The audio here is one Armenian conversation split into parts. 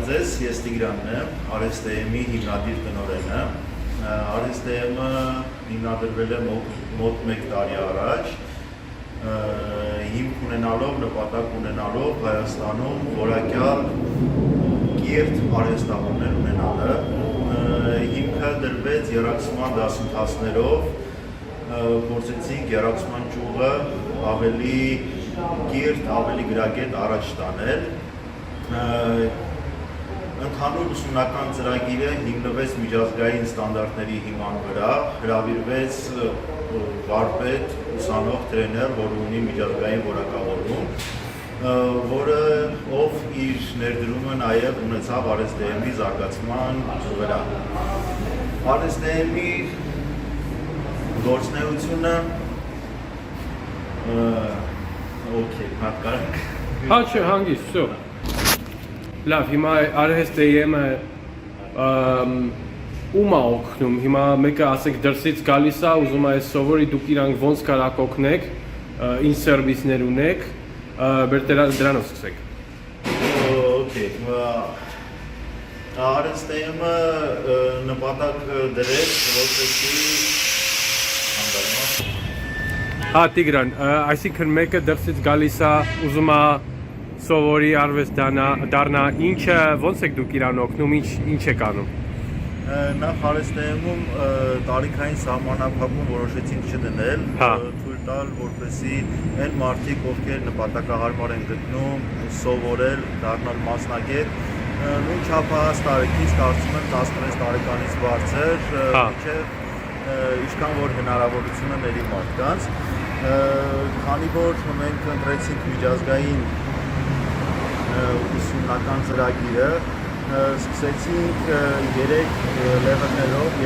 ձեզ, ես Տիգրանն եմ, Արեստեեմի հիմնադիր տնօրենը։ Արեստեեմը հիմնադրվել է մոտ 1 տարի առաջ, հիմք ունենալով, նպատակ ունենալով Հայաստանում որակյալ կիրթ արհեստավորներ ունենալը։ Հիմքը դրվեց եռակցման դասընթացներով, փորձեցինք եռակցման ճյուղը ավելի կիրթ, ավելի գրագետ առաջ տանել։ Ընդհանուր ուսումնական ծրագիրը հիմնվեց միջազգային ստանդարտների հիման վրա, հրավիրվեց վարպետ, ուսանող, տրեներ, որ ունի միջազգային որակավորում, որը ով իր ներդրումը նաև ունեցավ Արեստեեմի զարգացման վրա։ Արեստեեմի գործնեությունը Հա չէ, հանգիստ, всё։ Լավ, հիմա Արեստեեմը ում է օգնում, հիմա մեկը ասենք դրսից գալիս է, ուզում է սովորի, դուք իրանք ոնց կարաք օգնեք, ինչ սերվիսներ ունեք, դրանով սկսեք։ Արեստեեմը նպատակ դրեց, որպեսզի Հա Տիգրան, այսինքն մեկը դրսից գալիս է, ուզում է սովորի արվեստ դառնա, ինչը ոնց եք դուք իրան օգնում, ինչ եք անում։ Նախ Արեստեեմում տարիքային սահմանափակում որոշեցինք չդնել, թույլ տալ, որպեսզի այն մարդիկ, ովքեր նպատակահարմար են գտնում սովորել, դառնալ մասնագետ, նույն չափահաս տարիքից, կարծում եմ 16 տարեկանից բարձր, մինչև ինչքան որ հնարավորությունը ների մարդկանց, քանի որ մենք ընտրեցինք միջազգային ուսումնական ծրագիրը, սկսեցինք 3 լեվելներով, 3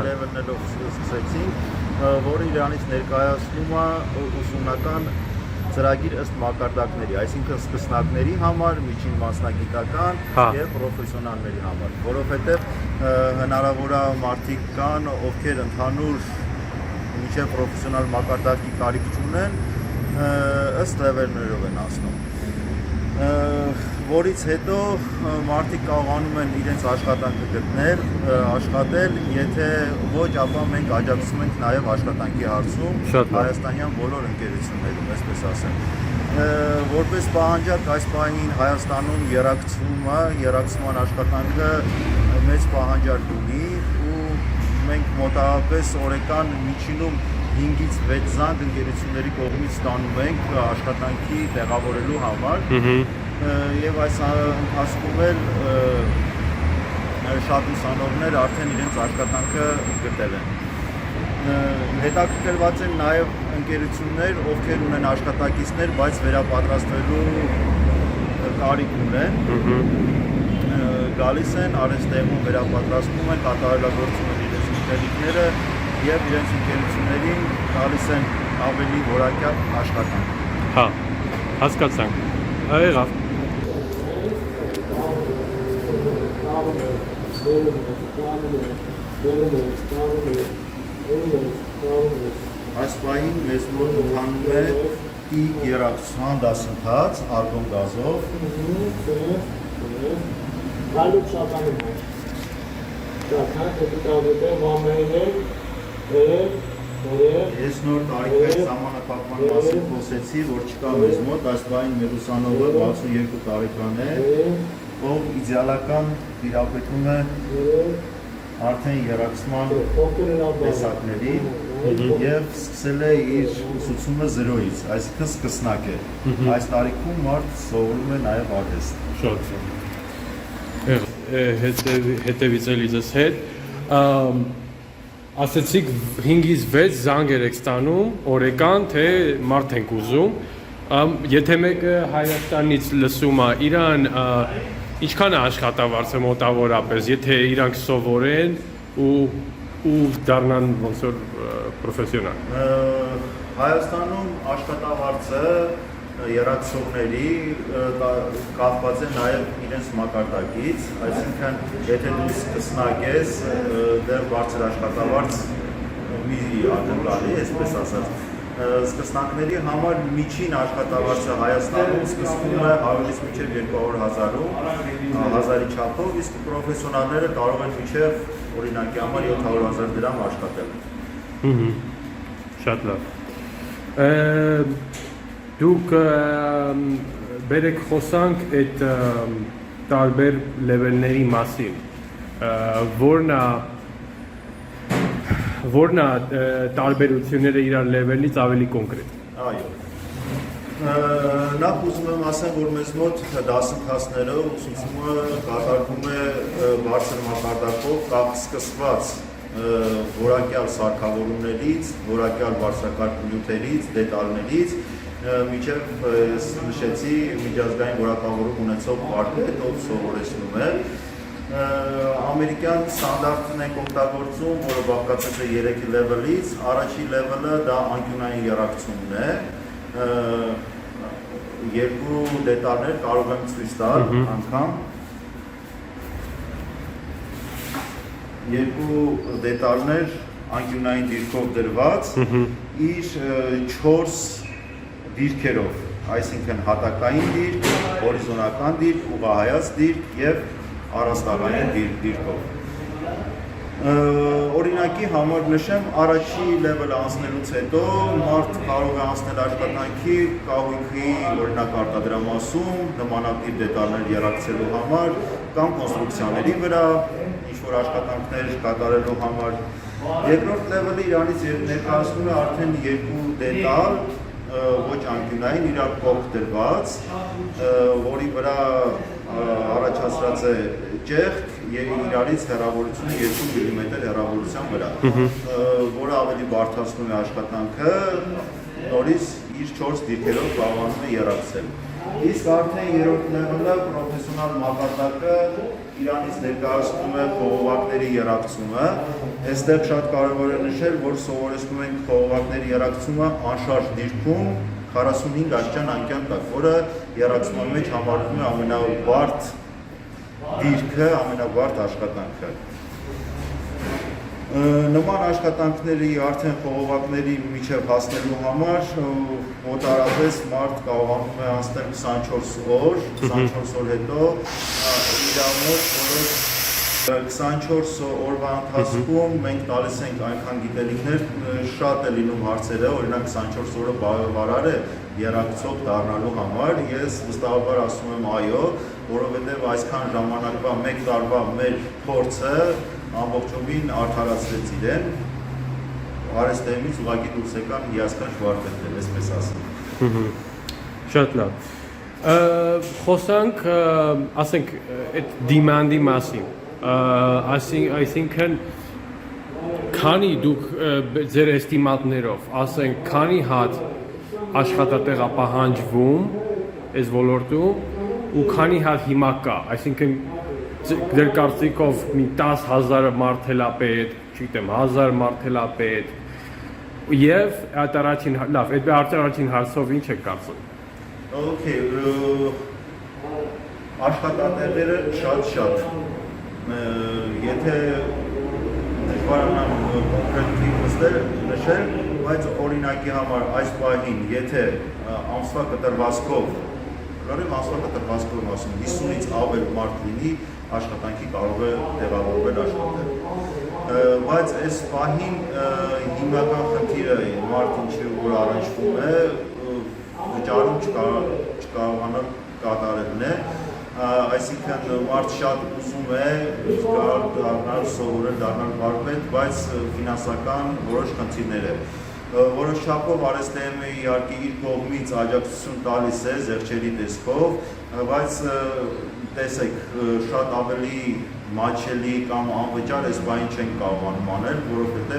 լեվելներով սկսեցինք, որը իրանից ներկայացնում է ուսումնական ծրագիր ըստ մակարդակների, այսինքն սկսնակների համար, միջին մասնագիտական եւ պրոֆեսիոնալների համար, որովհետեւ հնարավոր է մարդիկ կան, ովքեր ընդհանուր միջև պրոֆեսիոնալ մակարդակի կարիք չունեն, ըստ լեվելներով են անցնում, որից հետո մարդիկ կարողանում են իրենց աշխատանքը գտնել, աշխատել, եթե ոչ, ապա մենք աջակցում ենք նաև աշխատանքի հարցում հայաստանյան բոլոր ընկերություններում, այսպես ասեմ։ Որպես պահանջարկ այս պահին Հայաստանում եռակցման աշխատանքը մեծ պահանջարկ ունի ու մենք մոտավորապես օրական միջինում 5-ից 6 զանգ ընկերությունների կողմից ստանում ենք աշխատանքի տեղավորելու համար եւ այս ընթացքում էլ շատ ուսանողներ արդեն իրենց աշխատանքը գտել են։ Հետաքրքրված են նաեւ ընկերություններ, ովքեր ունեն աշխատակիցներ, բայց վերապատրաստվելու կարիք ունեն, գալիս են Արեստեեմում վերապատրաստվում են, կատարելագործում են իրենց ուտելիքները եւ իրենց ընկերություններին տալիս են ավելի որակյալ աշխատանք։ Հա, հասկացանք։ Եղավ։ Այս պահին մեզ մոտ ընթանում է տիկ եռակցման դասընթաց արգոն գազով։ Ես նոր տարիքային սահմանափակման մասին խոսեցի, որ չկա մեզ մոտ, այս պահին մեր ուսանողը 62 տարեկան է, ով իդեալական տիրապետում է արդեն եռակցման տեսակների եւ սկսել է իր ուսուցումը 0-ից, այսինքն սկսնակ է։ Այս տարիքում մարդ սովորում է նաեւ արհեստ։ Շատ հետևից էլի ձեզ հետ, ասեցիք 5-ից 6 զանգեր եք ստանում օրական, թե մարդ ենք ուզում, եթե մեկը Հայաստանից լսում է, իրան ինչքան է աշխատավարձը մոտավորապես, եթե իրանք սովորեն ու դառնան ոնց որ պրոֆեսիոնալ։ Հայաստանում աշխատավարձը եռակցողների կախված է նաև իրենց մակարդակից, այսինքն եթե դու սկսնակ ես, դեռ բարձր աշխատավարձ մի ակնկալի, այսպես ասած, Սկսնակների համար միջին աշխատավարձը Հայաստանում սկսվում է 100-ից մինչև 200,000-ում 1000-ի չափով, իսկ պրոֆեսիոնալները կարող են մինչև օրինակի համար 700,000 դրամ աշխատել։ Շատ լավ։ Դուք բերեք խոսանք այդ տարբեր լեվելների մասին։ Որն է տարբերությունները իրար լեվելից ավելի կոնկրետ։ Այո։ Նախ ուզում եմ ասեմ, որ մեզ մոտ դասընթացները ուսուցումը կատարվում է բարձր մակարդակով, սկսված որակյալ սարքավորումներից, որակյալ բարձրակարգ նյութերից, դետալներից, մինչև նշեցի միջազգային որակավորում ունեցող կարգեր, ով սովորեցնում է։ Ամերիկյան ստանդարտն ենք օգտագործում, որը բաղկացած է 3 լեվելից, առաջի լեվելը դա անկյունային եռակցումն է, երկու դետալներ կարող եմ ցույց տալ անգամ, երկու դետալներ անկյունային դիրքով դրված, իր 4 դիրքերով, այսինքն հատակային դիրք, հորիզոնական դիրք, ուղղահայաց դիրք և առաստաղային դիրքով։ Օրինակի համար նշեմ, առաջի լեվելը անցնելուց հետո մարդ կարող է անցնել աշխատանքի կահույքի օրինակ արտադրամասում, նմանատիպ դետալներ եռակցելու համար կամ կոնստրուկցիաների վրա ինչ-որ աշխատանքներ կատարելու համար։ Երկրորդ լեվելը իրանից ներկայացնում է արդեն երկու դետալ, ոչ անկյունային, իրար կողք դրված, որի վրա առաջացրած է ճեղք և իրարից հեռավորությունը 2 մմ հեռավորության վրա, որը ավելի բարդացնում է աշխատանքը, նորից իր 4 դիրքերով կարողանում է եռակցել։ Իսկ արդեն երրորդ լեվելը պրոֆեսիոնալ մակարդակը իրանից ներկայացնում է խողովակների եռակցումը։ Այստեղ շատ կարևոր է նշել, որ սովորեցնում ենք խողովակների եռակցումը անշարժ դիրքում 45 աստիճան անկյան տակ, որը եռակցման մեջ համարվում է ամենաբարդ դիրքը, ամենաբարդ աշխատանքը։ Նման աշխատանքների արդեն խողովակների միջև հասնելու համար մոտարապես մարդ կարողանում է անցնել 24 օր, 24 օր հետո իրամոտ 24 օրվա ընթացքում մենք տալիս ենք այնքան գիտելիքներ, շատ է լինում հարցերը, օրինակ 24 օրը բավարար է եռակցող դառնալու համար, ես վստահաբար ասում եմ այո, որովհետև այսքան ժամանակվա մեկ տարվա մեր փորձը ամբողջովին արդարացրեց իրեն, արհեստներից ուղղակի դուրս եկան հիասքանչ վարպետներ, այսպես ասեմ։ Շատ լավ։ Խոսանք, ասենք, այդ դիմանդի մասին, այսինքն, քանի դուք ձեր էստիմատներով, ասենք, քանի հատ աշխատատեղ է պահանջվում այս ոլորտում ու քանի հատ հիմա կա, այսինքն ձեր կարծիքով մի 10,000 մարդելապետ, չգիտեմ, 1000 մարդելապետ եւ այդ առաջին հարցով ինչ եք կարծում։ Okay, աշխատատեղերը շատ, եթե դժվարանամ կոնկրետ նշել, բայց օրինակի համար այս պահին, եթե ամսվա կտրվածքով, ամսվա կտրվածքով ասում, 50-ից ավել մարդ լինի, աշխատանքի կարող է տեղավորվել աշխատել։ Բայց այս պահին հիմնական խնդիրը մարդ ինչի որ առնչվում է, վճարում չկարողանալ կատարելն է, այսինքն մարդ շատ ուզում է դառնալ, սովորել դառնալ վարպետ, բայց ֆինանսական որոշ խնդիրներ է։ Որոշ չափով արհեստը իհարկե իր կողմից աջակցություն տալիս է զեղչերի տեսքով, բայց տեսեք, շատ ավելի մատչելի կամ անվճար այս բանին չենք կարողանում անել, որովհետև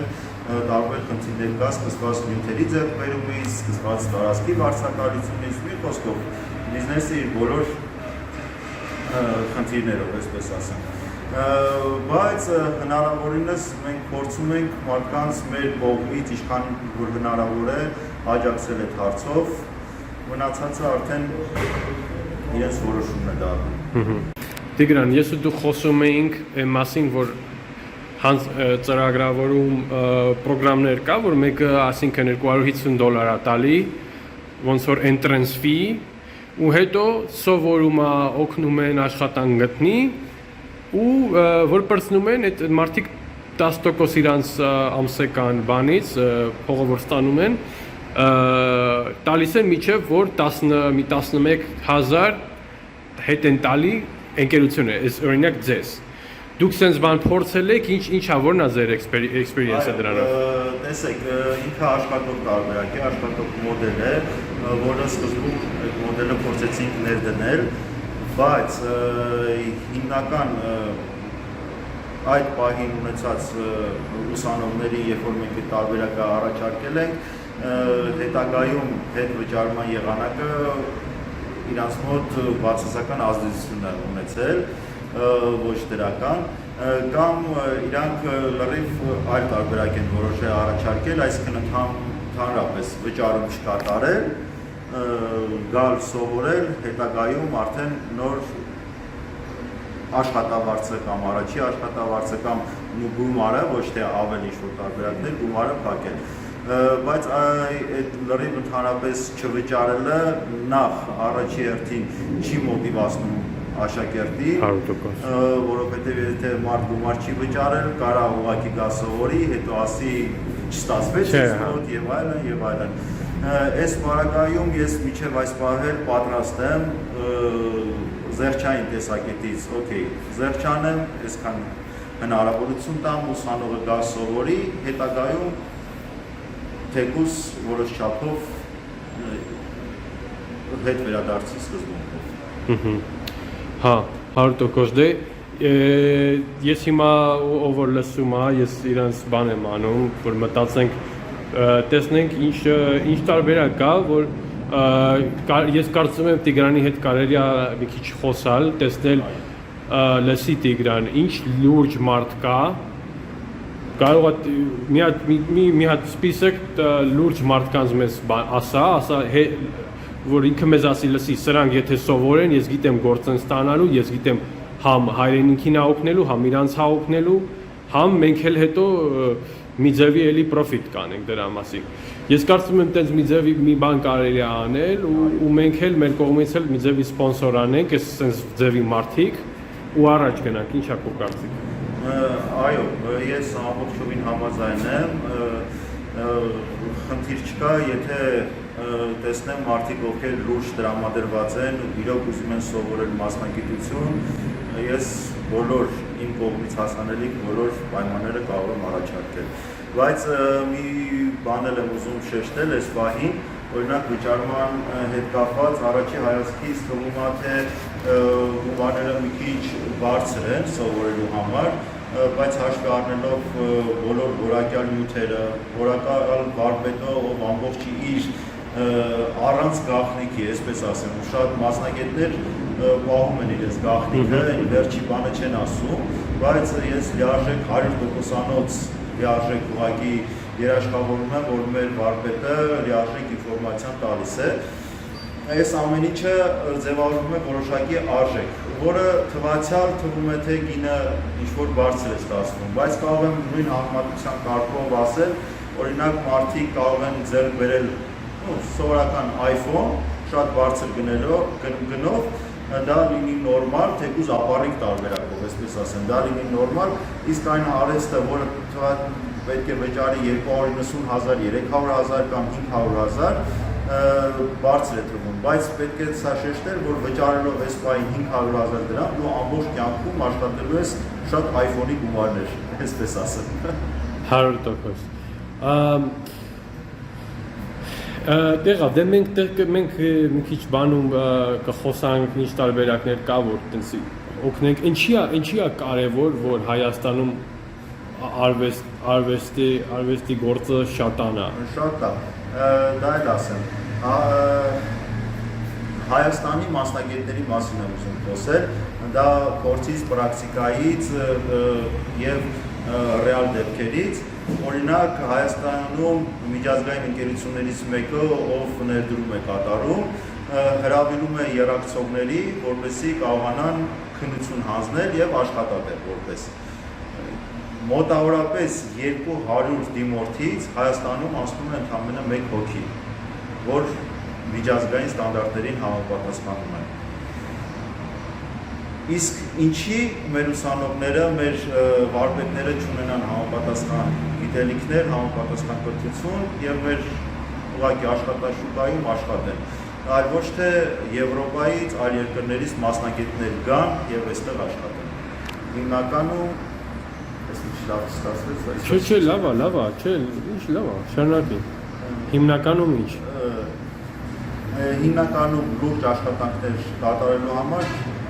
տարբեր խնդիրներ կա, սկսված նյութերի ձեռքբերումից, սկսված տարածքի բարձրակալությունից, մի խոսքով բիզնեսը իր բոլոր խնդիրներով, այսպես ասեմ։ Բայց հնարավորինս մենք փորձում ենք մարդկանց մեր կողմից ինչքան որ հնարավոր է աջակցել այդ հարցով, մնացածը արդեն իրենց որոշումն է դառնում։ Տիգրան, ես ու դու խոսում էինք այն մասին, որ ծրագրավորում պրոգրամներ կա, որ մեկը այսինքն $250 է տալի, ոնց որ entrance fee, ու հետո սովորում է օգնում են աշխատանք գտնի, ու որ պրծնում են այդ մարդիկ 10% իրանց ամսական բանից փողը ստանում են, տալիս են միջև որ 11,000 հետ են տալի ընկերությունը, այս օրինակ ձեզ։ Դուք sense բան փորձել եք, ինչա որն է ձեր experience-ը դրանով։ Տեսեք, ինքը աշխատող տարբերակ է, աշխատող մոդել է, որը սկզբում այդ մոդելը փորձեցինք ներդնել, բայց հիմնական այդ պահին ունեցած ուսանողների, երբ որ մենք այդ տարբերակը առաջարկել ենք, հետագայում հետ վճարման եղանակը իրանց մոտ բացասական ազդեցություն է ունեցել, ոչ դրական, կամ իրանք լրիվ այլ տարբերակ են որոշել առաջարկել, այսինքն ընդհանրապես վճարում չկատարել, գալ սովորել, հետագայում արդեն նոր աշխատավարձը կամ առաջի աշխատավարձը կամ գումարը, ոչ թե ավելի ինչ-որ տարբերակներ, գումարը փակել։ Բայց այդ լրիվ ընդհանրապես չվճարելը նախ առաջի հերթին չի մոտիվացնում աշակերտին, որովհետև եթե մարդ գումար չի վճարել, կարող ուղղակի գա սովորի, հետո ասի չստացվեց ինձ մոտ եւ այլն եւ այլն։ Այս բարակայում ես միջև այս պահել պատրաստ եմ զերչային տեսակետից, օքեյ, զերչանեմ, այսքան հնարավորություն տամ ուսանողը գա սովորի, հետագայում թեկուզ որոշ չափով հետ վերադարձի սկզբունքով։ Հա, 100% դե ես հիմա ով որ լսում է, ես իրանց բան եմ անում, որ մտածենք, տեսնենք ինչ տարբերակ կա, որ ես կարծում եմ Տիգրանի հետ կարելի է մի քիչ խոսալ, տեսնել լսի Տիգրան, ինչ լուրջ մարդ կա, կարող է մի հատ սպիսակ լուրջ մարդկանց մեզ ասա, որ ինքը մեզ ասի, լսի, սրանք եթե սովորեն, ես գիտեմ գործ են ստանալու, ես գիտեմ համ հայրենիքին օգնելու, համ իրանց օգնելու, համ մենք էլ հետո մի ձևի էլի պրոֆիտ կանենք դրա մասին։ Ես կարծում եմ տենց մի ձևի մի բան կարելի է անել ու մենք էլ մեր կողմից էլ մի ձևի սպոնսոր անենք, այս տենց ձևի մարդիկ ու առաջ գնանք, ինչ է քո կարծիքը։ Այո, ես ամբողջովին համաձայն եմ, խնդիր չկա, եթե տեսնեմ մարդիկ ովքեր լուրջ տրամադրված են ու իրոք ուզում են սովորել մասնագիտություն, ես բոլոր իմ կողմից հասանելիք բոլոր պայմանները կարող եմ առաջարկել։ Բայց մի բան եմ ուզում շեշտել այս պահին, օրինակ վճարման հետ կապված առաջի հայացքից թվում է թե գումարները մի քիչ բարձր են սովորելու համար, բայց հաշվի առնելով բոլոր որակյալ նյութերը, որակյալ վարպետը, ով ամբողջի իր առանց գաղտնիքի, այսպես ասեմ, ու շատ մասնագետներ պահում են իրենց գաղտնիքը, վերջի բանը չեն ասում, բայց ես լիարժեք 100%-անոց լիարժեք ուղղակի երաշխավորում եմ, որ մեր վարպետը լիարժեք ինֆորմացիան տալիս է։ Այս ամեն ինչը ձևավորվում է որոշակի արժեք, որը թվացյալ թվում է թե գինը ինչ-որ բարձր է ստացվում, բայց կարող եմ նույն համեմատության կարգով ասել, օրինակ մարդիկ կարող են ձեռք բերել սովորական iPhone, շատ բարձր գնով, դա լինի նորմալ, թեկուզ ապառիկ տարբերակով, այսպես ասեմ, դա լինի նորմալ, իսկ այն արհեստը, որը պետք է վճարի 290,000, 300,000 կամ 500,000, բարձր է թվում, բայց պետք է սա շեշտել, որ վճարելով այս պահին 500,000 դրամ, դու ամբողջ կյանքում աշխատելու ես շատ iPhone-ի գումարներ, այսպես ասեմ։ 100%։ Տեղա, դե մենք մի քիչ բանում կխոսանք ինչ տարբերակներ կա, որ տենց օգնենք, ինչի է կարևոր, որ Հայաստանում արվեստի գործը շատանա։ Շատ է, դա էլ ասեմ, Հայաստանի մասնագետների մասին եմ ուզում խոսել, դա փորձից, պրակտիկայից և ռեալ դեպքերից, օրինակ Հայաստանում միջազգային ընկերություններից մեկը, ով ներդրում է կատարում, հրավիրում է եռակցողների, որպեսզի կարողանան քննություն հանձնել և աշխատատեղ որպես։ մոտավորապես 200 դիմորդից Հայաստանում անցնում է ընդամենը 1 հոգի, որ միջազգային ստանդարտներին համապատասխանում են։ Իսկ ինչի մեր ուսանողները, մեր վարպետները չունենան համապատասխան գիտելիքներ, համապատասխան կրթություն եւ մեր ուղղակի աշխատաշուկայում աշխատեն, այլ ոչ թե Եվրոպայից, այլ երկրներից մասնագետներ գան եւ այստեղ աշխատեն։ Հիմնականում լավ ստացվեց։ Չէ, լավ է, չէ, ինչ լավ է, շարունակի։ Հիմնականում ինչ։ Հիմնականում լուրջ աշխատանքներ կատարելու համար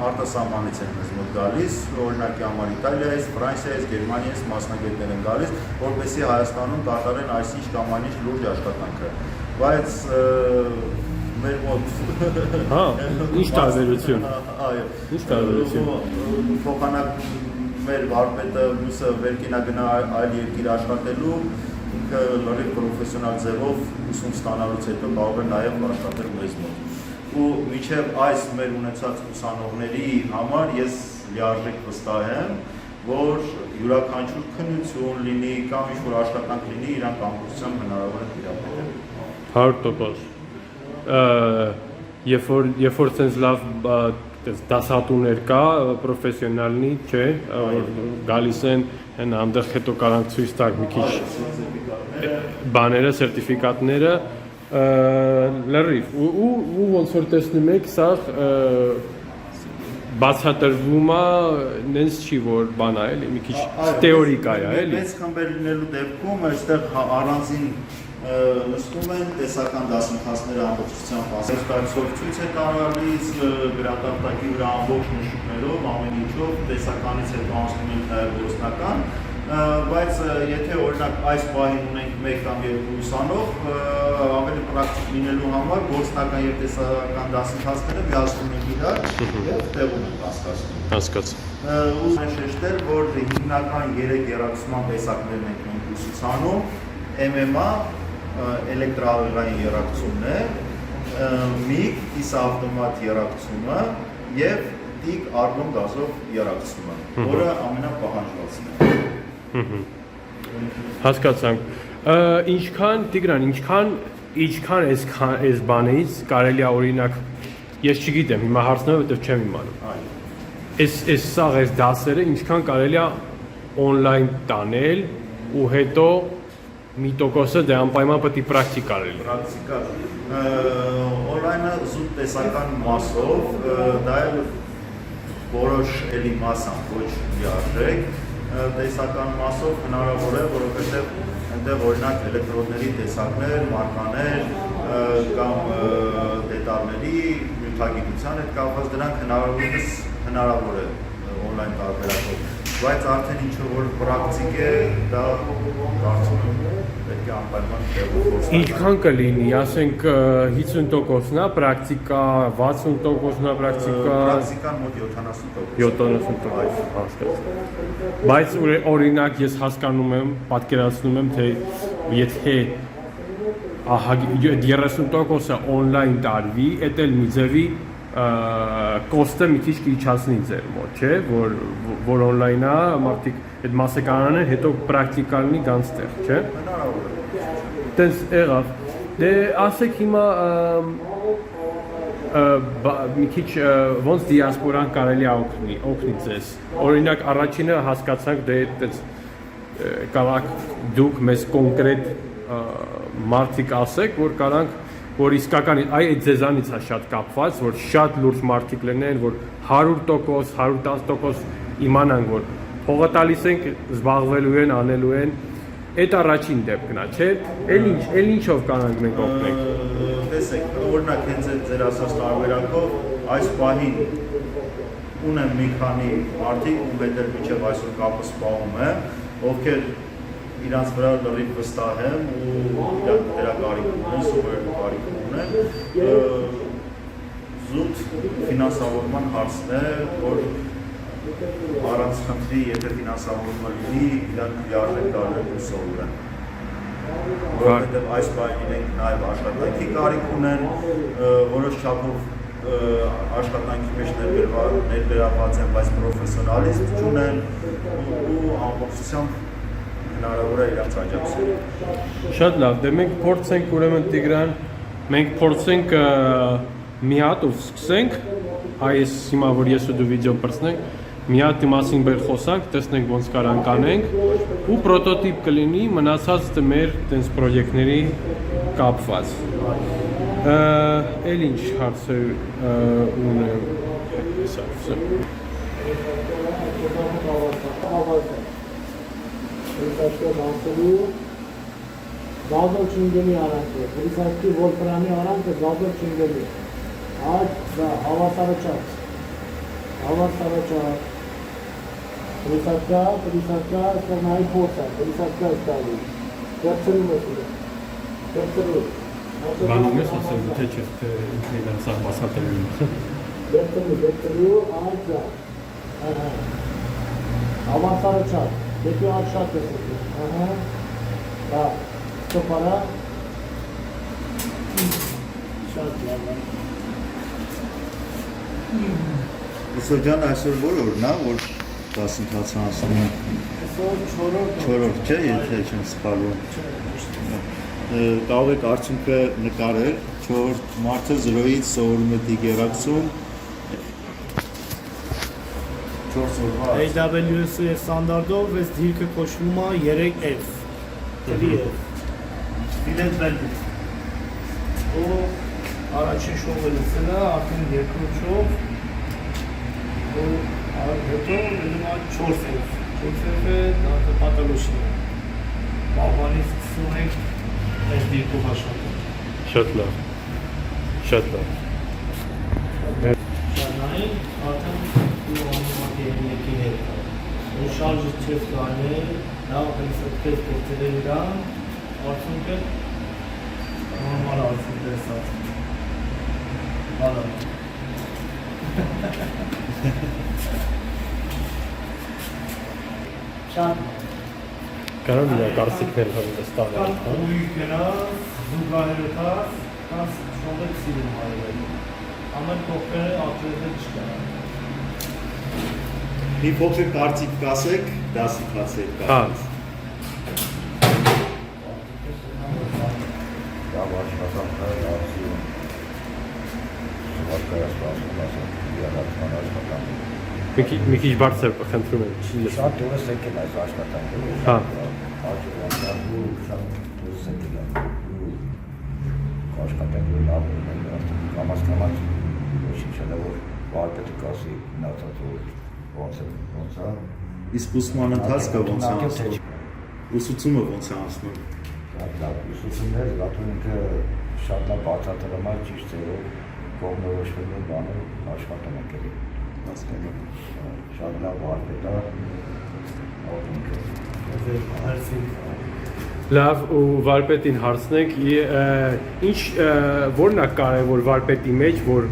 արտասահմանից են մեզ մոտ գալիս, օրինակի համար Իտալիայից, Ֆրանսիայից, Գերմանիայից մասնագետներ են գալիս, որպեսզի Հայաստանում կատարեն այսինչ կամ այնինչ լուրջ աշխատանքը։ Բայց մեր մոտ ինչ տարբերություն։ Այո, ինչ տարբերություն։ Փոխանակ մեր վարպետը մյուսը վերկինա գնա այլ երկիր աշխատելու, ինքը լրիվ պրոֆեսիոնալ ձևով ուսում ստանալուց հետո կարող է նաև աշխատել մեզ մոտ։ Ու մինչև այս մեր ունեցած ուսանողների համար ես լիարժեք վստահ եմ, որ յուրաքանչյուր քննություն լինի կամ ինչ-որ աշխատանք լինի, իրանք ամբողջությամբ հնարավոր է տիրապետել։ 100%։ Երբ որ sense լավ դասատուներ կա, պրոֆեսիոնալնի, չէ, գալիս են հեն այնտեղ հետո կարանք ցույց տալ մի քիչ բաները, սերտիֆիկատները, լրիվ ու ոնց որ տեսնում եք, սա բացատրվում է, նենց չի որ բան է, էլի մի քիչ թեորիկա է, էլի։ Մեծ խմբեր լինելու դեպքում այստեղ առանձին նստում են տեսական դասընթացները ամբողջությամբ ասեցկայցով ցույց է տալիս, գրատախտակի վրա ամբողջ նշումներով, ամեն ինչով, տեսականից հետո անցնում են նաև գործնական, բայց եթե օրինակ այս պահին ունենք 1 կամ 2 ուսանող, ավելի պրակտիկ լինելու համար գործնական եւ տեսական դասընթացները միացնում են իրար եւ տեղում են հասկացնում։ Ուզում եմ շեշտել, որ հիմնական 3 եռակցման տեսակներն ենք մենք ուսուցանում, MMA, էլեկտրաավերային եռակցումն է, MIG, կիսաավտոմատ եռակցումը եւ TIG արգոն գազով եռակցումը, որը ամենապահանջվածն է։ Հասկացանք։ Ինչքան Տիգրան, ինչքան այս բանից կարելի է օրինակ, ես չգիտեմ, հիմա հարցնեմ, որտեղ չեմ իմանում։ Այս սաղ այս դասերը ինչքան կարելի է on-line տանել ու հետո մի տոկոսը դե անպայման պետք է պրակտիկա լինի։ Պրակտիկա։ On-line-ը զուտ տեսական մասով, դա էլ որոշ էլի մասան, ոչ լիարժեք, տեսական մասով հնարավոր է, որովհետև այնտեղ օրինակ էլեկտրոդների տեսակներ, մարկաներ կամ դետալների նյութագիտության հետ կապված դրանք հնարավոր է on-line տարբերակով, բայց արդեն ինչ որ պրակտիկ է, դա կարծում եմ պետք է անպայման տեղով։ Ինչքան կլինի, ասենք 50%-ն է պրակտիկա, 60%-ն է պրակտիկա։ Պրակտիկան մոտ 70%։ 70%, հասկացա։ Բայց օրինակ ես հասկանում եմ, պատկերացնում եմ, թե եթե 30%-ը on-line տարվի, էդ էլ մի ձևի կոստը մի քիչ կիջացնի ձեր մոտ, չէ, որ on-line-ը մարդիկ այդ մասը կանանեն, հետո պրակտիկան լինի գանցտեղ, չէ։ Հնարավոր է։ Տենց եղավ։ Դե ասեք հիմա մի քիչ ոնց դիասպորան կարելի է օգնի ձեզ։ Օրինակ առաջինը հասկացանք դե այդպես կարակ դուք մեզ կոնկրետ մարդիկ ասեք, որ կարանք որ իսկական այ ձեզանից է շատ կապված, որ շատ լուրջ մարդիկ լինեն, որ 100%, 110% իմանան, որ փողը տալիս ենք, զբաղվելու են, անելու են, այդ առաջին դեպքն է, չէ՞։ Էլ ինչով կանանք մենք օգնենք։ Տեսեք, օրինակ հենց ձեր ասած տարբերակով այս պահին ունեմ մի քանի մարդիկ, ում հետ էլ մինչև այսօր կապը սպառում է, ովքեր իրանց վրա լրիվ վստահ եմ ու իրանք դրա կարիք ունեն, սովորելու կարիք ունեն, զուտ ֆինանսավորման հարցն է, որ առանց խնդրի, եթե ֆինանսավորումը լինի, իրանք լիարժեք տարբեր ու սովորեն։ Որովհետև այս պահին իրենք նաև աշխատանքի կարիք ունեն, որոշ չափով աշխատանքի մեջ ներբերված են, բայց պրոֆեսիոնալիզմ չունեն ու ամբողջությամբ հնարավոր է իրաց աջակցել։ Շատ լավ, դե մենք փորձենք ուրեմն Տիգրան, մենք փորձենք մի հատ ու սկսենք, այս հիմա որ ես ու դու վիդեո բրցնենք, մի հատի մասին բեր խոսանք, տեսնենք ոնց կարանք անենք ու պրոտոտիպ կլինի մնացածը մեր տենց պրոյեկտների կապված։ Էլ ինչ հարցեր ունեմ, Zazor çingeli aranke, Prisaki Volframi aranke, Zazor çingeli. Aç da hava sarıçak. Hava sarıçak. Prisaka, Sarnai Posa, Prisaka stali. Kapsırı mesela. Kapsırı. Բանում ես ասել, թե չէ, թե ինքն իրան սաղ մասատել ունի։ Kapsırı, aç da. Hava sarıçak. Peki aşağı kesildi. Da. Para Ուսոջան այսօր որ օրն է, որ դասընթացը անցնում է։ Չորրորդ չէ, եթե չեմ սխալվում։ Կարող եք արդյունքը նկարել, 4 մարդը 0-ից սովորում է դիգերակցում 4 օրվա։ AWS ստանդարտով այս դիրքը կոչվում է 3F։ 3F։ Bilet verdik. O araçın şovu listede artık yakın çok. O araçta benim çok sev. Çok sev daha da patoloji. Babanız kısmı ezdi kubaşadı. Շատ լավ։ Շատ լավ։ Şanay artık bu anlamadığım yekileri. O şarjı çift tane daha kısa test ettirilden artık normal artık esas. Valla. Şan. Կարող է կարծիքներ հստակ։ Uyuykena, zugahırıtas, kas şolda kisilim hayırlı. Ama kokları atırdı çıkar. Մի փոքր կարծիք կասեք, դասընթացը Հա, Լավ աշխատանքներ, լավություն, սվարկայաստացում ասեմ, իրականացման աշխատանք։ մի քիչ բարձր խնդրում եմ, չի լսվում։ Շատ դուրս եկել այս աշխատանքները։ Հա։ Աջակցության ու շատ դուրս եկել ու աշխատանքը լավ է, արդեն կամաց ոչինչ չէ, որ վարպետը կասի մնացածը ոնց է։ Իսկ ուսման ընթացքը ոնց է անցնում։ Ուսուցումը ոնց է անցնում։ Շատ լավ ուսուցումներ, լատուն ինքը շատ լավ բացատրում է ճիշտ ձևով կողմնորոշվելու բանը աշխատում ենք էլի։ Հասկանում եմ։ Շատ լավ վարպետ է, ինքը։ Լավ ու վարպետին հարցնենք, ինչ որն է կարևոր վարպետի մեջ, որ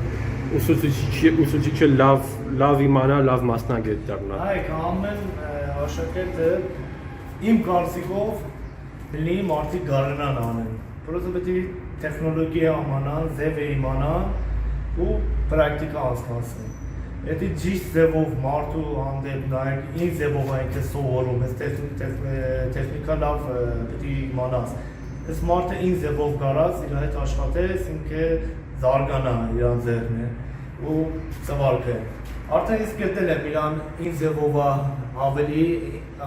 ուսուցիչը լավ իմանա, լավ մասնագետ դառնա։ Այ կամեն աշակերտը իմ կարծիքով լինի մարդիկ գարնան անեն։ Պրոստը պետք է տեխնոլոգիա իմանան, ձև իմանան ու պրակտիկա անցկացնեն։ Եթե ճիշտ ձևով մարդու հանդեպ նայեք, ինչ ձևով այնք սովորում, այս տեխնիկա լավ պետք է իմանաս։ Այս մարդը ինչ ձևով գարած, իր հետ աշխատես, ինքը զարգանա իր ձեռն է ու ծավալքը։ Արդեն իսկ գտել եմ իրան ինչ ձևով ավելի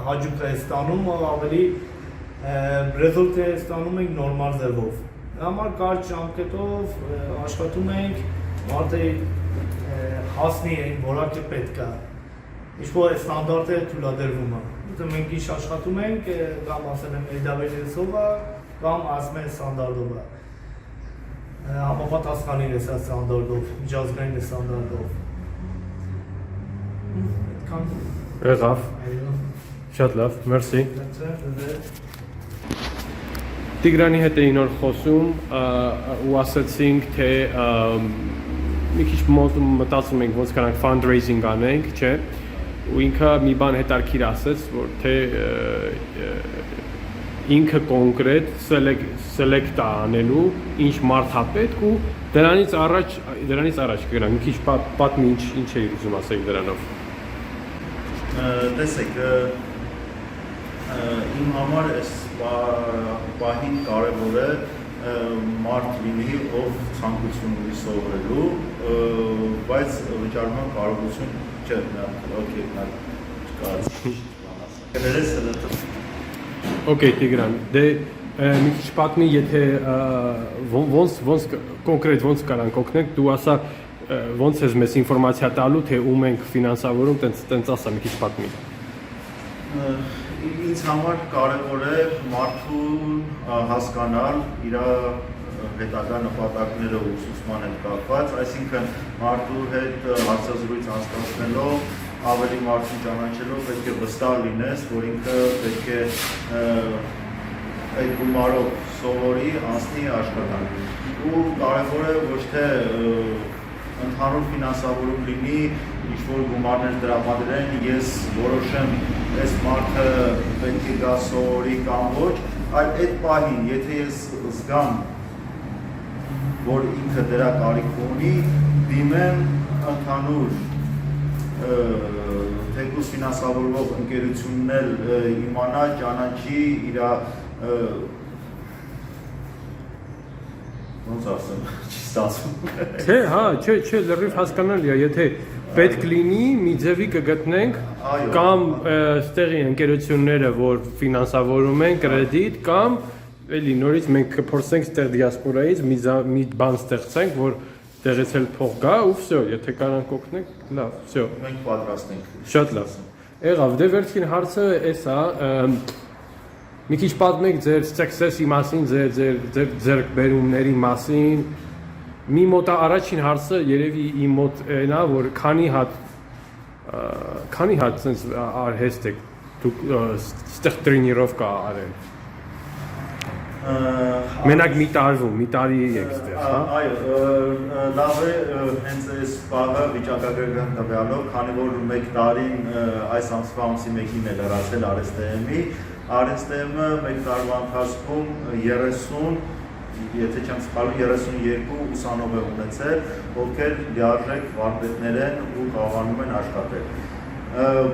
հաջող է ստանում, ավելի ռեզուլտ է ստանում ենք նորմալ ձևով։ Համար կարճ ժամկետով աշխատում ենք, մարդը հասնի այն որակը պետք է։ Ինչ-որ ստանդարտը թույլատրվում է։ Ուզում մենք ինչ աշխատում ենք, կամ ասել եմ AWS-ով է, կամ ասում են ստանդարտով է։ Համապատասխանին է սա ստանդարտով, միջազգային ստանդարտով։ Եղավ։ Շատ լավ, մերսի։ Տիգրանի հետ էի նոր խոսում ու ասացինք, թե մի քիչ մտածում ենք ոնց կարանք fundraising անենք, չէ՞։ Ու ինքը մի բան հետարքիր ասեց, որ թե ինքը կոնկրետ select անելու ինչ մարդ է պետք ու դրանից առաջ կգնանք մի քիչ պատմի ինչ է ուզում ասել դրանով տեսեք իմ համար այս պահին կարևոր է մարդ լինի ով ցանկություն ունի սովորելու բայց վճարման կարողություն չէ Okay, Տիգրան, դե մի քիչ պատմի, եթե ոնց կոնկրետ ոնց կարանք օգնենք, դու ասա ոնց ես մեզ ինֆորմացիա տալու, թե ում ենք ֆինանսավորում, տենց ասա մի քիչ պատմի։ Ինձ համար կարևոր է մարդուն հասկանալ իր հետագա նպատակները ուսուցման հետ կապված, այսինքն մարդու հետ հարցազրույց անցկացնելով ավելի մարդուն ճանաչելով պետք է վստահ լինես, որ ինքը պետք է այդ գումարով սովորի, անցնի աշխատանք։ Ու կարևոր է ոչ թե ընդհանուր ֆինանսավորում լինի, ինչ-որ գումարներ տրամադրեն, ես որոշեմ այս մարդը պետք է գա սովորի կամ ոչ, այլ այդ պահին, եթե ես զգամ, որ ինքը դրա կարիք ունի, դիմեմ ընդհանուր թեկուզ ֆինանսավորվող ընկերությունն էլ իմանա, ճանաչի իր ոնց ասեմ, չի ստացվում։ Չէ, հա, չէ, լրիվ հասկանալի է, եթե պետք լինի, մի ձևի կգտնենք կամ ստեղի ընկերությունները, որ ֆինանսավորում են կրեդիտ կամ էլի նորից մենք կփորձենք ստեղ դիասպորայից մի բան ստեղծենք, որ տեղից էլ փող գա ու վсё, եթե կարանք օգնենք, լավ, վсё։ Մենք պատրաստ ենք։ Շատ լավ։ Եղավ, դե վերջին հարցը էս է, մի քիչ պատմեք ձեր success-ի մասին, ձեր ձեռքբերումների մասին։ Մի մոտ առաջին հարցը երևի իմ մոտ այնա, որ քանի հատ sense արհեստ եք դուք ստեղ տրենիրովկա արել։ Մենակ մի տարի եք ստեղ, հա։ Այո, լավ է, հենց այս բաղը վիճակագրական տվյալով, քանի որ 1 տարին այս ամսվա ամսի 1-ին է լրացել Արեստեմի, Արեստեմը 1 տարվա ընթացքում 30, եթե չեմ սխալվում, 32 ուսանող է ունեցել, ովքեր լիարժեք վարպետներ են ու կարողանում են աշխատել։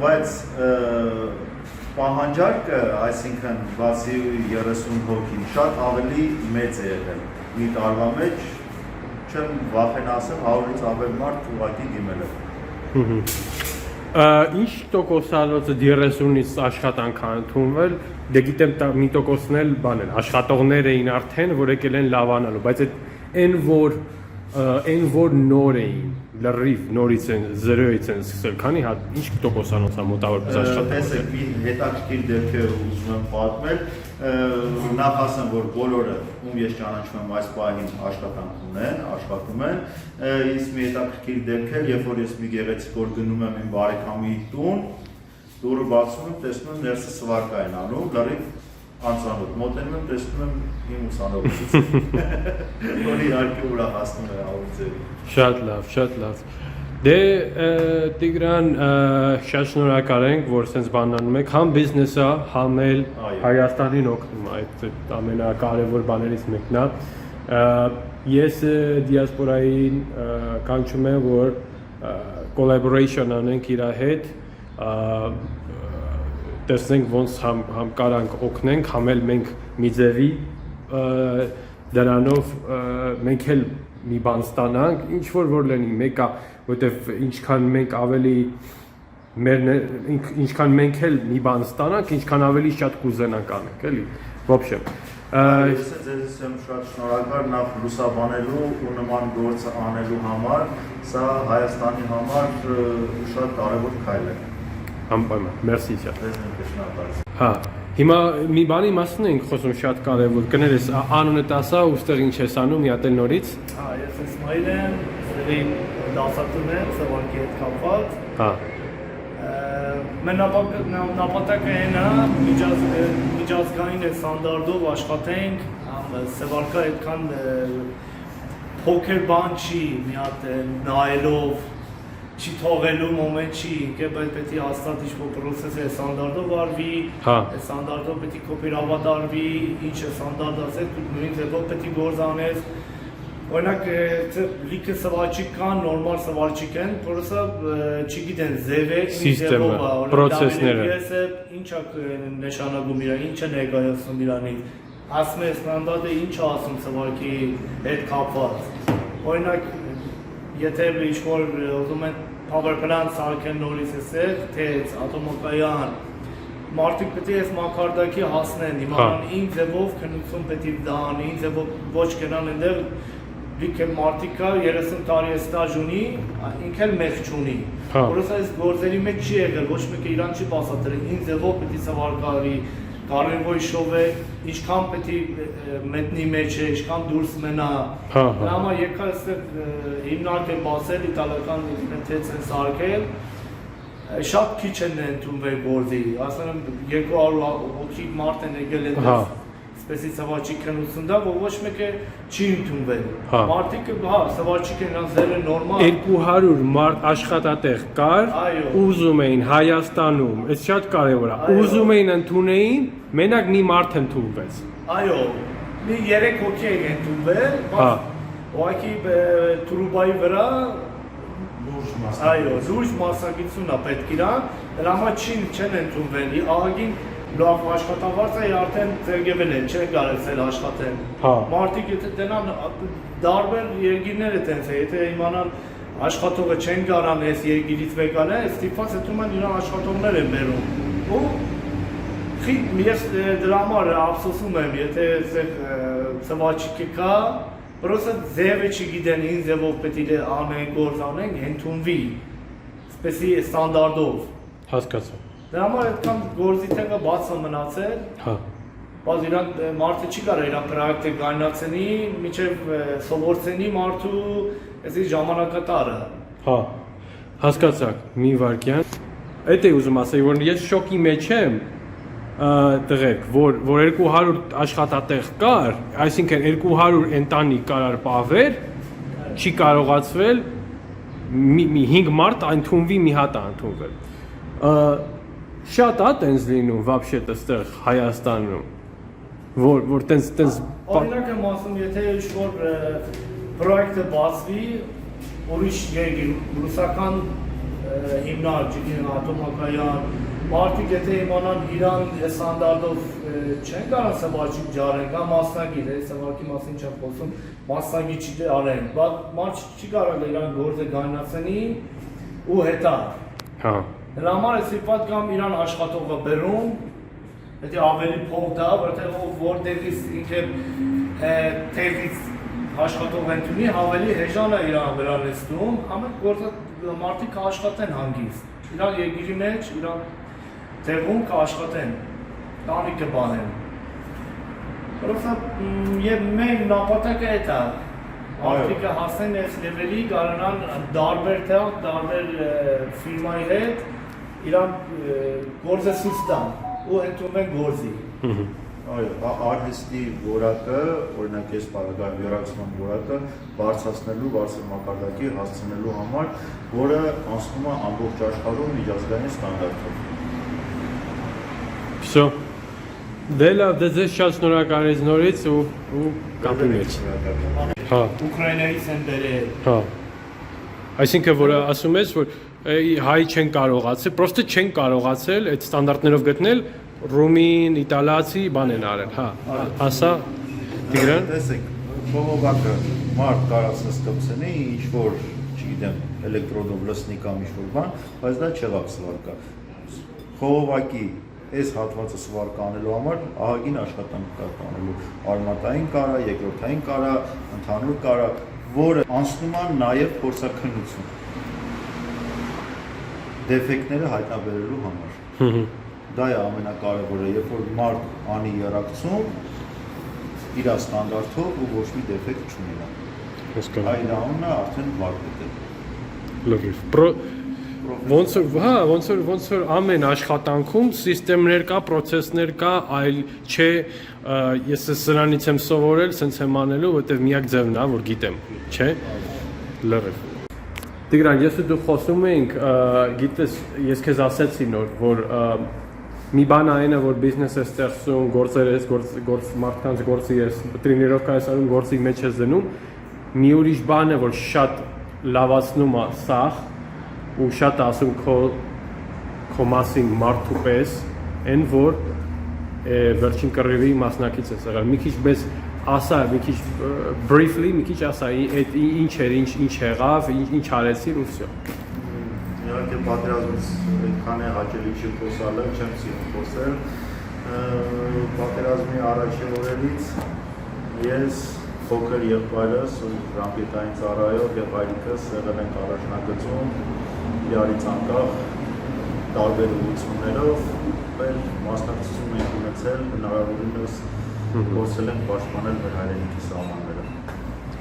Բայց պահանջարկը, այսինքն բացի 30 հոգի, շատ ավելի մեծ է եղել։ Մի տարվա մեջ չեմ վախենա ասեմ 100-ից ավել մարդ ուղղակի դիմել է։ Ինչ տոկոսանոցը 30-ից աշխատանք ընդունվել, դե գիտեմ մի տոկոսն էլ բան են, աշխատողներ էին արդեն, որ եկել են լավանալու, բայց այն որ նոր էին, լրիվ նորից են 0-ից են սկսել, քանի հատ ինչ տոկոսանոց է մոտավորապես աշխատել։ Տեսեք, մի հետաքրքիր դեպք է ուզում եմ պատմել, նախ ասեմ, որ բոլորը, ում ես ճանաչում եմ այս պահին աշխատանք ունեն, աշխատում են, իսկ մի հետաքրքիր դեպք է, երբ որ ես մի գեղեցիկ օր գնում եմ իմ բարեկամի տուն, դուրը բացում եմ, տեսնում եմ ներսը սվարկա են անում, լրիվ անծանոթ, մոտենում եմ, տեսնում եմ իմ ուսանողից, որ իհարկե ուրախացնում է ավուձերի։ Շատ լավ։ Դե Տիգրան, շատ շնորհակալ ենք, որ sense բանանում եք, համ բիզնեսը, համ էլ Հայաստանին օգնում է, այդ ամենակարևոր բաներից մեկն է։ Ես դիասպորային կանչում եմ, որ collaboration անենք իր հետ, տեսնենք ոնց համ կարանք օգնենք, համ էլ մենք մի ձևի դրանով մենք էլ մի բան ստանանք, ինչ որ լինի, մեկը, որտեվ ինչքան մենք ավելի ինչքան մենք էլ մի բան ստանանք, ինչքան ավելի շատ կուզենանք անենք, էլի, ոբշեմ։ Ես ձեզ եմ շատ շնորհակալ նախ լուսաբանելու ու նման գործը անելու համար, սա Հայաստանի համար շատ կարևոր քայլ է։ Անպայման, մերսի շատ։ Ձեզ ենք շնորհակալ։ Հա, հիմա մի բանի մասին ենք խոսում շատ կարևոր, կներես անունդ ասա ու ստեղ ինչ ես անում, մի հատ էլ նորից։ Հա, ես Իսմայել եմ, ստեղի դասատուն եմ, սևանքի հետ կապված։ Հա։ Մեր նպատակը այն է, միջազգային ստանդարտով աշխատենք, սևարկա այդքան փոքր բան չի, մի հատ նայելով չի թողելու մոմենտ չի, ինքը պետք է հաստատ ինչ-որ process-ը ստանդարտով արվի, Հա։ ստանդարտով պետք է կոպիր ավարտարվի, ինչը ստանդարտացել, դու նույն ձևով պետք է գործանես։ Օրինակ, լիքը սվաճիկ կան, նորմալ սվաճիկ են, որը չգիտեն ձևը, Սիստեմը, պրոցեսները։ Ինչա նշանակում իրա, ինչը ներկայացնում իրանից, ասում է ստանդարտը ինչ ասում սվաճի հետ կապված։ Օրինակ, եթե ինչ-որ ուզում են power plant սարքեն նորից էսեղ, թեց, ատոմակայան, մարդիկ պետք է այս մակարդակի հասնեն, իմանան ինչ ձևով քննություն պետք է դան, ինչ ձևով ոչ կնան այնտեղ լիքը մարդիկ կա 30 տարի ստաժ ունի, ինքը էլ մեծ չունի։ Որովհետեւ այս գործերի մեջ չի եղել, ոչ մեկը իրան չի բացատրել, ինչ ձևով պետք է սավարկարի, կարևոր շով է, ինչքան պետք է մետնի մեջ է, ինչքան դուրս մնա։ Դրա համար եկա այստեղ հիմնարկել բացել իտալական թեց են սարքել, շատ քիչ են ընդունվել գործի, ասում եմ 200 հոգի մարդ են եկել այնտեղ սպեսի սվաճիկ քննություն դա, որ ոչ մեկը չի ընդունվել։ Մարդիկ, հա, սվաճիկ են անձերը նորմալ 200 մարդ աշխատատեղ կար, ուզում էին Հայաստանում, այս շատ կարևոր է, ուզում էին ընդունեին, մենակ մի մարդ ընդունվեց։ Այո, մի 3 հոգի են ընդունվել, ուղղակի Թուրուբայի վրա այո, լուրջ մասնակցություն է պետք իրան, դրա համար չեն ընդունվել, ահագին լավ աշխատավարձ է արդեն ձերգվել են, չեն կարեցել աշխատեն։ Մարդիկ եթե դենան դարբեր երկիրներ է տենց է, եթե իմանան աշխատողը չեն կարան այս երկիրից վեկան է, ստիպված հետում են իրան աշխատողներ են բերում։ Ու ես դրա համար ափսոսում եմ, եթե սվաճիկը կա, պրոսը ձևը չգիտեն, ինչ ձևով պետք է անեն, գործ անեն, ընդունվի, սպեսի ստանդարտով։ Հասկացա։ Դրա համար այդքան գործիթեղը բաց է մնացել, բայց իրան մարդը չի կարող իրան պրոյեկտը գայնացնի, մինչև սովորցնի մարդու էսի ժամանակատարը։ Հա, հասկացաք, մի վարքյան։ Այդ է ուզում ասել, որ ես շոկի մեջ եմ, տղեկ, որ 200 աշխատատեղ կար, այսինքն 200 ընտանիք կարար պավեր, չի կարողացվել, մի 5 մարդ ընդունվի, մի հատ է ընդունվել։ Շատ է տենց լինում вообще այստեղ Հայաստանում, որ տենց օրինակ եմ ասում, եթե ինչ-որ պրոյեկտը բացվի, ուրիշ երկիր, ռուսական հիմնարկ, ատոմակայան, մարդիկ եթե իմանան իրան ստանդարտով չեն կարող սվաճիկ ջարեն, կամ մասնագիր, սվաճի մասին չեմ խոսում, մասնագիր չի արեն, բայց մարդ չի կարող իրան գործը գայնացնի ու հետա։ Դրա համար է սիպատ կամ իրան աշխատողը բերում, պետք է ավելի փող տա, որտեղ որտեղից ինքը տեղից աշխատող ընդունի, ավելի հեժան է իրան վրա նստում, ամեն գործը մարդիկ կաշխատեն հանգիստ, իրան երկիրի մեջ, իրան տեղում կաշխատեն, տանիքը բանեն։ Որովհետև եւ մեր նպատակը այդ է, մարդիկը հասնեն այս լեվելի, կարողանան տարբեր տեղ, տարբեր ֆիրմայի հետ իրան գործը ցույց տան ու ընդունեն գործի։ Այո, արհեստի որակը, օրինակ ես բարակայում յուրացման որակը բարձրացնելու, բարձր մակարդակի հասցնելու համար, որը անցնում է ամբողջ աշխարհում միջազգային ստանդարտով։ Всё. Դե լավ, դե ձեզ շատ շնորհակալ եմ նորից ու կապի մեջ։ Հա։ Ուկրաինայից են բերել։ Հա։ Այսինքն որ ասում ես, որ հայ չեն կարողացել, պրոստը չեն կարողացել այդ ստանդարտներով գտնել ռումին, իտալացի բան են արել, հա։ Ասա Տիգրան։ Տեսեք, փողովածը մարդ կարած նստկցնի, ինչ որ, չգիտեմ, էլեկտրոդով լսնի կամ ինչ որ բան, բայց դա չեղավ սվարկա։ Խողովակի այս հատվածը սվարկա անելու համար ահագին աշխատանք կա անելու, արմատային կարա, երկրորդային կարա, ընդհանուր կարա, որը անցնում է նաև փորձաքննություն դեֆեկտները հայտնաբերելու համար։ Դա է ամենակարևորը, երբ որ մարդ անի երակցում իր ստանդարտով ու ոչ մի դեֆեկտ չունենա։ Այդ անունը արդեն վարպետ է։ Լրիվ։ Ոնց որ ամեն աշխատանքում սիստեմներ կա, պրոցեսներ կա, այլ չէ ես սրանից եմ սովորել, սենց եմ անելու, որտեվ միակ ձևն է, որ գիտեմ, չէ։ Լրիվ։ Տիգրան, ես ու դու խոսում ենք, գիտես, ես քեզ ասեցի նոր, որ մի բան այն է, որ բիզնես ես ստեղծում, գործ մարդկանց գործի ես, տրենիրովկա ես անում, գործի մեջ ես դնում, մի ուրիշ բան է, որ շատ լավացնում է սաղ ու շատ ասում քո մասին մարդու պես, այն որ վերջին կռիվի մասնակից ես եղել, մի քիչ մեզ ասա, մի քիչ briefly, մի քիչ ասա, ինչ էր, ինչ եղավ, ինչ արեցիր ու վсё։ Իհարկե պատերազմից այդքան է հաճելի չի խոսալը, չեմ սիրում խոսել։ Պատերազմի առաջին օրերից ես փոքր եղբայրս ու ռամպետային ծառայող եւ հայրիկս եղել ենք առաջնագծում իրարից անկախ տարբեր ուղղություններով, մասնակցություն ենք ունեցել հնարավորինս գործել ենք պաշտպանել մեր հայրենիքի սահմանները։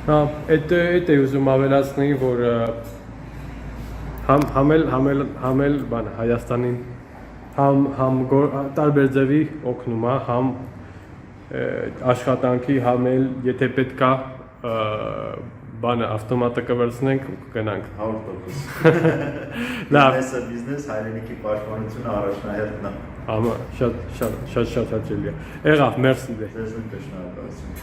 Հա, այդ է ուզում ավելացնել, որ համել բան Հայաստանին համ տարբեր ձևի օգնում է, համ աշխատանքի համել, եթե պետքա բանը ավտոմատը կվերցնենք ու կգնանք 100%։ Լավ, բիզնես հայրենիքի պաշտպանությունը առաջնահերթն է։ Համա շատ հաճելի է։ Եղավ, մերսի դե։ Ձեզ նույնպես շնորհակալություն։